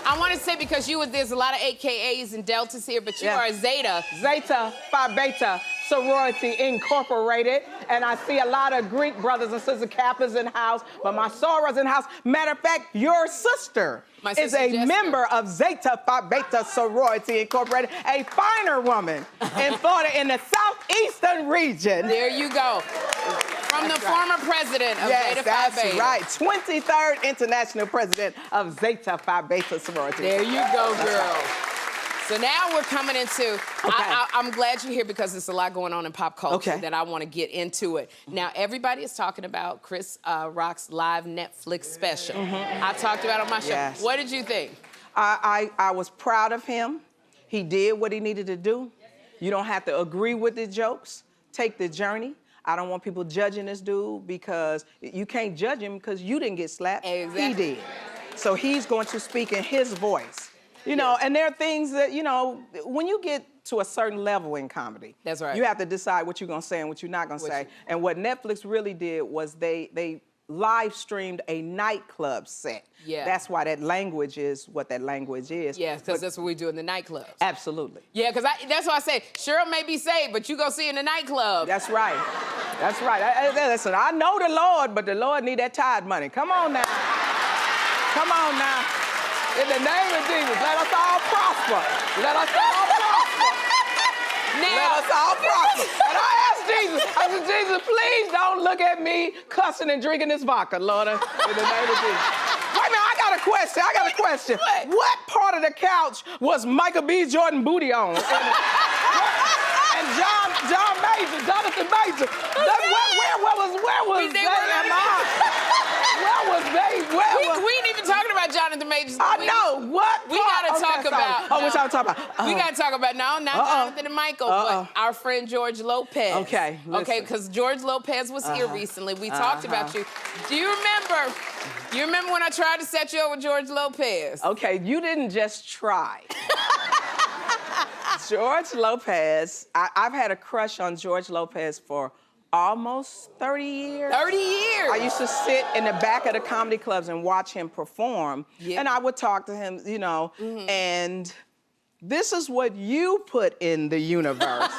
I want to say because there's a lot of AKAs and deltas here, but you are a Zeta. Zeta Phi Beta Sorority Incorporated. And I see a lot of Greek brothers and sisters, Kappas in house, but my sorors in house. Matter of fact, your sister is a member of Zeta Phi Beta Sorority Incorporated, a finer woman in Florida in the southeastern region. There you go. From the former president of Zeta Phi Beta. That's right. 23rd International President of Zeta Phi Beta Sorority. There you go, girl. So now we're coming into, I'm glad you're here because there's a lot going on in pop culture that I want to get into it. Now, everybody is talking about Chris Rock's live Netflix special. I talked about it on my show. What did you think? I was proud of him. He did what he needed to do. You don't have to agree with the jokes. Take the journey. I don't want people judging this dude because you can't judge him because you didn't get slapped. Exactly. He did. So he's going to speak in his voice. You know, and there are things that, you know, when you get to a certain level in comedy, that's right, you have to decide what you're going to say and what you're not going to say. And what Netflix really did was they live streamed a nightclub set. Yeah. That's why that language is what that language is. Yes, because that's what we do in the nightclubs. Absolutely. Yeah, because that's why I say, Cheryl may be saved, but you go see in the nightclub. That's right. That's right. Listen, I know the Lord, but the Lord need that tithe money. Come on now. Come on now. In the name of Jesus, let us all prosper. Let us all prosper. Now, let us all prosper. And I asked Jesus, Jesus, please don't look at me cussing and drinking this vodka, Lord, in the name of Jesus. Wait a minute, I got a question. What part of the couch was Michael B. Jordan booty on? And Jonathan Major. Where was they? We ain't even talking about Jonathan Majors. I know. What? We gotta talk about. Oh, what y'all talking about? We gotta talk about, no, not Jonathan and Michael, but our friend George Lopez. Okay, listen. Okay, because George Lopez was here recently. We talked about you. Do you remember? You remember when I tried to set you up with George Lopez? Okay, you didn't just try. George Lopez, I've had a crush on George Lopez for almost 30 years. 30 years. I used to sit in the back of the comedy clubs and watch him perform. Yeah. And I would talk to him, you know, and this is what you put in the universe.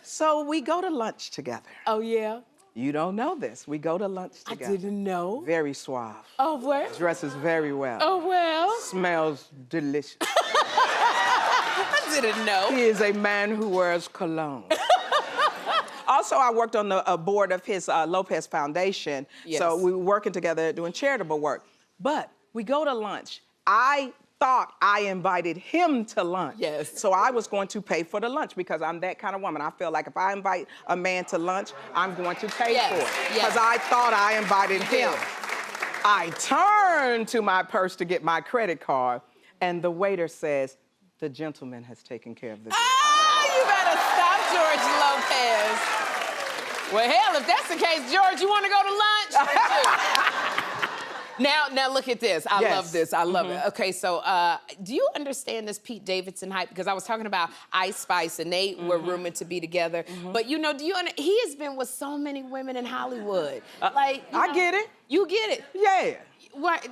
So we go to lunch together. Oh, yeah? You don't know this. We go to lunch together. I didn't know. Very suave. Oh, well? Dresses very well. Oh, well? Smells delicious. I didn't know. He is a man who wears cologne. Also, I worked on the board of his Lopez Foundation. Yes. So we were working together doing charitable work. But we go to lunch. I thought I invited him to lunch. Yes. So I was going to pay for the lunch because I'm that kind of woman. I feel like if I invite a man to lunch, I'm going to pay for it. Because I thought I invited him. I turned to my purse to get my credit card, and the waiter says, "The gentleman has taken care of the bill." Ah, you better stop, George Lopez. Well, hell, if that's the case, George, you want to go to lunch? Now look at this. I love this. I love it. Okay, so do you understand this Pete Davidson hype? Because I was talking about Ice Spice, and they were rumored to be together. But you know, he has been with so many women in Hollywood. Like, I get it. You get it. Yeah. What?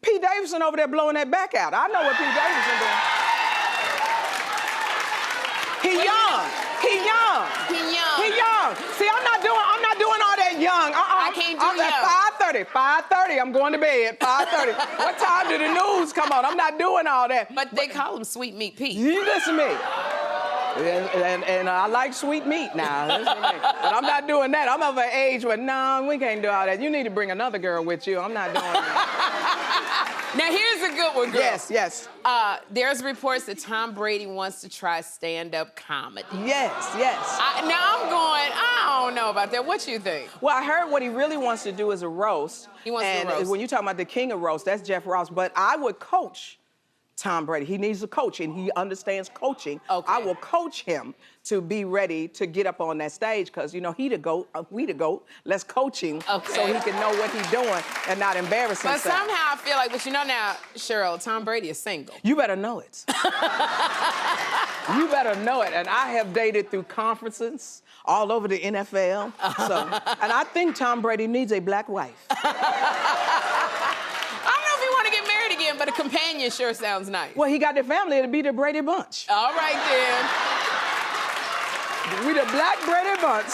Pete Davidson over there blowing that back out. I know what Pete Davidson doing. He young. See, I'm not doing all that young. I can't do I'm at 5:30, I'm going to bed, 5:30. What time did the news come on? I'm not doing all that. But they call him Sweet Meat Pete. You listen to me. And I like sweet meat now. Listen to me. But I'm not doing that. I'm of an age where, no, we can't do all that. You need to bring another girl with you. I'm not doing that. Now, here's a good one, girl. Yes. There's reports that Tom Brady wants to try stand-up comedy. Yes. Now, I'm going, I don't know about that. What you think? Well, I heard what he really wants to do is a roast. He wants to roast. And when you're talking about the king of roast, that's Jeff Ross. But I would coach Tom Brady. He needs a coach, and he understands coaching. Okay. I will coach him to be ready to get up on that stage because, you know, he the GOAT, we the GOAT. Let's coach him so he can know what he's doing and not embarrass himself. But somehow I feel like, but you know now, Cheryl, Tom Brady is single. You better know it. You better know it. And I have dated through conferences all over the NFL. And I think Tom Brady needs a black wife. I don't know if you want to get married again, but But a companion sure sounds nice. Well, he got the family. It'll be the Brady Bunch. All right, then. We the Black Brady Bunch.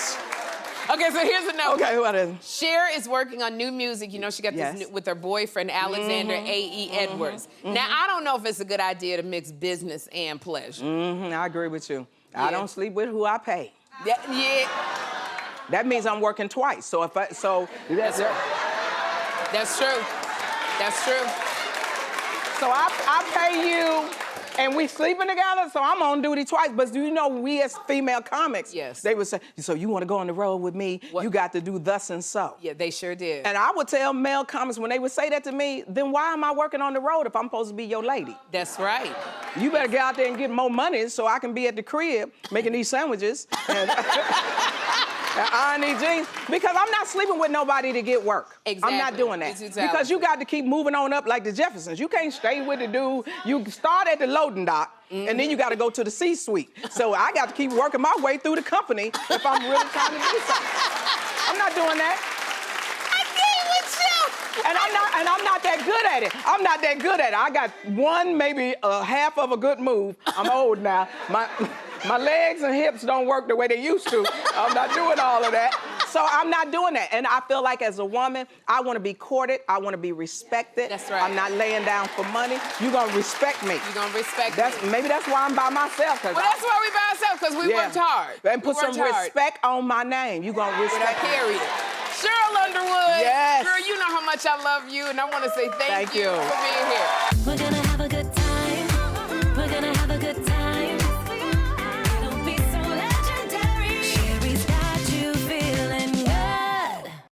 Okay, so here's another Okay, what is it? Cher is working on new music. You know, she got this new, with her boyfriend, Alexander A.E. Edwards. Now, I don't know if it's a good idea to mix business and pleasure. I agree with you. Yeah. I don't sleep with who I pay. Yeah. That means I'm working twice. So if That's true. That's true. So I pay you, and we sleeping together, so I'm on duty twice. But do you know, we as female comics, yes, they would say, so you want to go on the road with me? What? You got to do thus and so. Yeah, they sure did. And I would tell male comics when they would say that to me, then why am I working on the road if I'm supposed to be your lady? That's right. You better get out there and get more money so I can be at the crib making these sandwiches. And iron these jeans, because I'm not sleeping with nobody to get work. Exactly. I'm not doing that. Exactly. Because you got to keep moving on up like the Jeffersons. You can't stay with the dude. You start at the loading dock, and then you got to go to the C-suite. So I got to keep working my way through the company if I'm really trying to do something. I'm not doing that. I can't with you. And I'm not that good at it. I'm not that good at it. I got one, maybe a half of a good move. I'm old now. My legs and hips don't work the way they used to. I'm not doing all of that. So I'm not doing that. And I feel like as a woman, I want to be courted. I want to be respected. That's right. I'm not laying down for money. You're going to respect me. You're going to respect me. Maybe that's why I'm by myself. Well, that's why we by ourselves, because we worked hard. And put some respect on my name. You're going to respect me. Period. Sheryl Underwood. Yes. Girl, you know how much I love you, and I want to say thank you for being here.